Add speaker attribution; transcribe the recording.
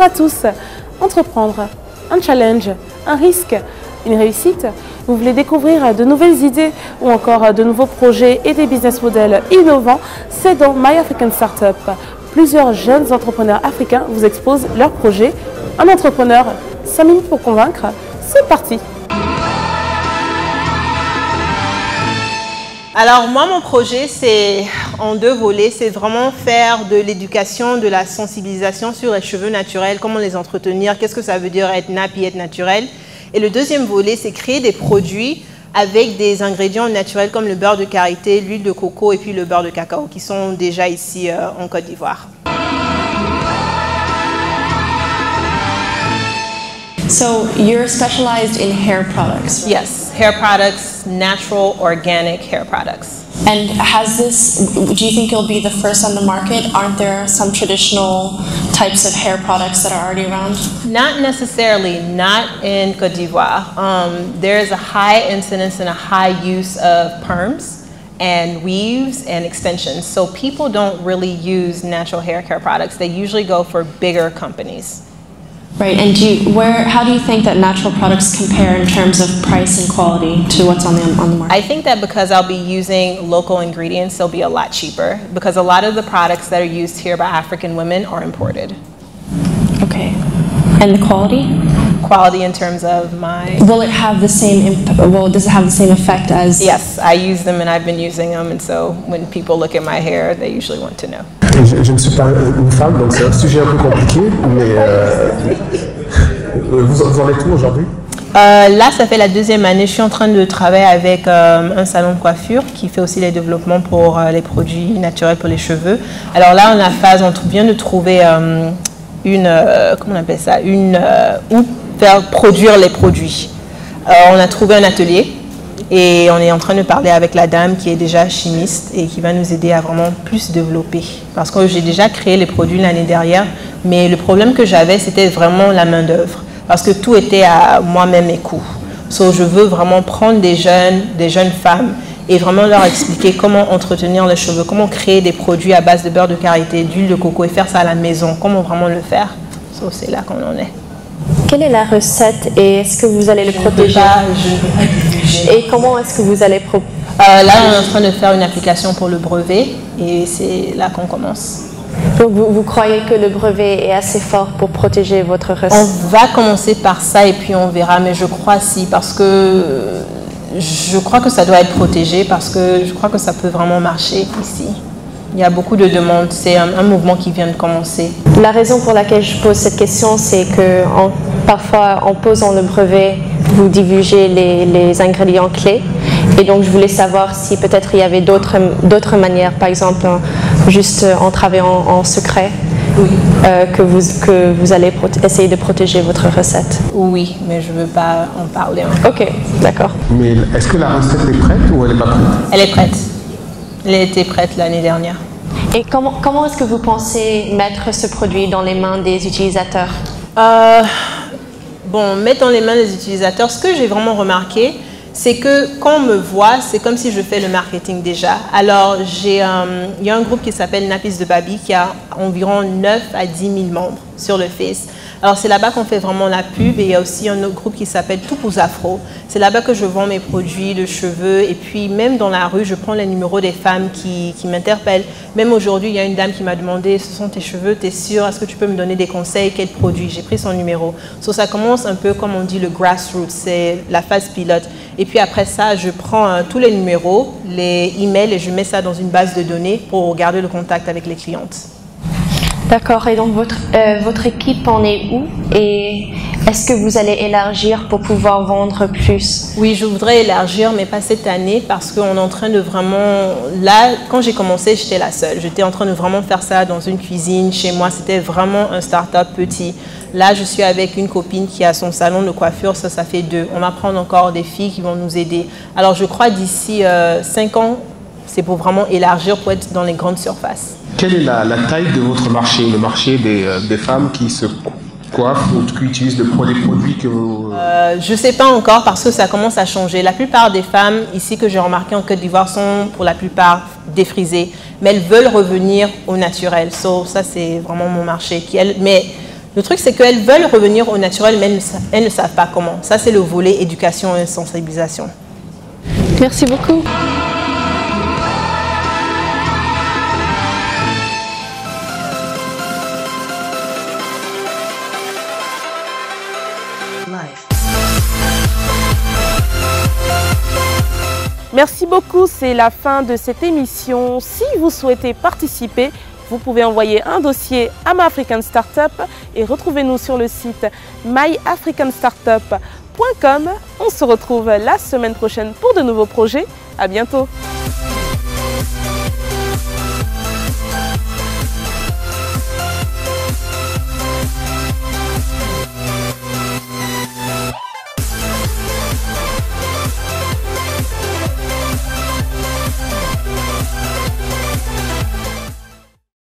Speaker 1: à tous. Entreprendre, un challenge, un risque, une réussite. Vous voulez découvrir de nouvelles idées ou encore de nouveaux projets et des business models innovants, c'est dans My African Startup. Plusieurs jeunes entrepreneurs africains vous exposent leurs projets. Un entrepreneur, 5 minutes pour convaincre, c'est parti.
Speaker 2: Alors moi, mon projet, c'est en 2 volets. C'est vraiment faire de l'éducation, de la sensibilisation sur les cheveux naturels, comment les entretenir, qu'est-ce que ça veut dire être nappy, être naturel. Et le deuxième volet, c'est créer des produits avec des ingrédients naturels comme le beurre de karité, l'huile de coco et puis le beurre de cacao qui sont déjà ici en Côte d'Ivoire.
Speaker 3: So you're specialized in hair products, right?
Speaker 2: Yes, hair products, natural, organic hair products.
Speaker 3: And do you think you'll be the first on the market? Aren't there some traditional types of hair products that are already around?
Speaker 2: Not necessarily, not in Côte d'Ivoire. There is a high incidence and a high use of perms and weaves and extensions. So people don't really use natural hair care products. They usually go for bigger companies.
Speaker 3: Right, and how do you think that natural products compare in terms of price and quality to what's on the market?
Speaker 2: I think that because I'll be using local ingredients, they'll be a lot cheaper because a lot of the products that are used here by African women are imported.
Speaker 3: Okay, and the quality?
Speaker 2: Quality in terms of my...
Speaker 3: Will it have the same does it have the same effect as...
Speaker 2: Yes, I use them and I've been using them, and so when people look at my hair, they usually want to know.
Speaker 4: Je ne suis pas une femme, donc c'est un sujet un peu compliqué, mais vous en êtes où aujourd'hui?
Speaker 2: Là, ça fait la 2e année. Je suis en train de travailler avec un salon de coiffure qui fait aussi les développements pour les produits naturels pour les cheveux. Alors là, on est en phase, on vient de trouver comment on appelle ça, où faire produire les produits. On a trouvé un atelier et on est en train de parler avec la dame qui est déjà chimiste et qui va nous aider à vraiment plus développer. Parce que j'ai déjà créé les produits l'année dernière, mais le problème que j'avais, c'était vraiment la main-d'œuvre. Parce que tout était à moi-même mes coûts. So, je veux vraiment prendre des jeunes femmes et vraiment leur expliquer comment entretenir les cheveux, comment créer des produits à base de beurre de karité, d'huile de coco et faire ça à la maison, comment vraiment le faire. So, c'est là qu'on en est.
Speaker 3: Quelle est la recette et est-ce que vous allez le protéger? Et comment est-ce que vous allez
Speaker 2: là, on est en train de faire une application pour le brevet et c'est là qu'on commence.
Speaker 3: Donc vous croyez que le brevet est assez fort pour protéger votre recette?
Speaker 2: On va commencer par ça et puis on verra, mais je crois parce que je crois que ça doit être protégé parce que je crois que ça peut vraiment marcher ici. Il y a beaucoup de demandes, c'est un mouvement qui vient de commencer.
Speaker 3: La raison pour laquelle je pose cette question, c'est que parfois en posant le brevet, vous divulguez les ingrédients clés. Et donc je voulais savoir si peut-être il y avait d'autres manières, par exemple juste en travaillant en secret, oui. que vous allez essayer de protéger votre recette.
Speaker 2: Oui, mais je ne veux pas en parler encore.
Speaker 3: Ok, d'accord.
Speaker 4: Mais est-ce que la recette est prête ou elle n'est pas prête?
Speaker 2: Elle est prête. Elle était prête l'année dernière.
Speaker 3: Et comment est-ce que vous pensez mettre ce produit dans les mains des utilisateurs?
Speaker 2: Bon, mettre dans les mains des utilisateurs, ce que j'ai vraiment remarqué, c'est que quand on me voit, c'est comme si je fais le marketing déjà. Alors, il y a un groupe qui s'appelle Nappies de Baby qui a environ 9 à 10 000 membres sur le Face. Alors, c'est là-bas qu'on fait vraiment la pub et il y a aussi un autre groupe qui s'appelle Tout pour Afro. C'est là-bas que je vends mes produits de cheveux et puis même dans la rue, je prends les numéros des femmes qui m'interpellent. Même aujourd'hui, il y a une dame qui m'a demandé « Ce sont tes cheveux, t'es sûre? Est-ce que tu peux me donner des conseils? Quel produit ?» J'ai pris son numéro. So, ça commence un peu comme on dit le grassroots, c'est la phase pilote. Et puis après ça, je prends tous les numéros, les emails et je mets ça dans une base de données pour garder le contact avec les clientes.
Speaker 3: D'accord, et donc votre équipe en est où? Et est-ce que vous allez élargir pour pouvoir vendre plus?
Speaker 2: Oui, je voudrais élargir, mais pas cette année parce qu'on est en train de vraiment... Là, quand j'ai commencé, j'étais la seule. J'étais en train de vraiment faire ça dans une cuisine chez moi. C'était vraiment un start-up petit. Là, je suis avec une copine qui a son salon de coiffure. Ça fait 2. On va prendre encore des filles qui vont nous aider. Alors, je crois d'ici 5 ans, c'est pour vraiment élargir, pour être dans les grandes surfaces.
Speaker 4: Quelle est la taille de votre marché, le marché des femmes qui se coiffent ou qui utilisent des produits que vous...
Speaker 2: Je ne sais pas encore parce que ça commence à changer. La plupart des femmes ici que j'ai remarqué en Côte d'Ivoire sont pour la plupart défrisées, mais elles veulent revenir au naturel. So, ça, c'est vraiment mon marché. Mais Le truc, c'est qu'elles veulent revenir au naturel, mais elles ne savent pas comment. Ça, c'est le volet éducation et sensibilisation.
Speaker 3: Merci beaucoup.
Speaker 1: Merci beaucoup, c'est la fin de cette émission. Si vous souhaitez participer, vous pouvez envoyer un dossier à My African Startup et retrouvez-nous sur le site myafricanstartup.com. On se retrouve la semaine prochaine pour de nouveaux projets. À bientôt.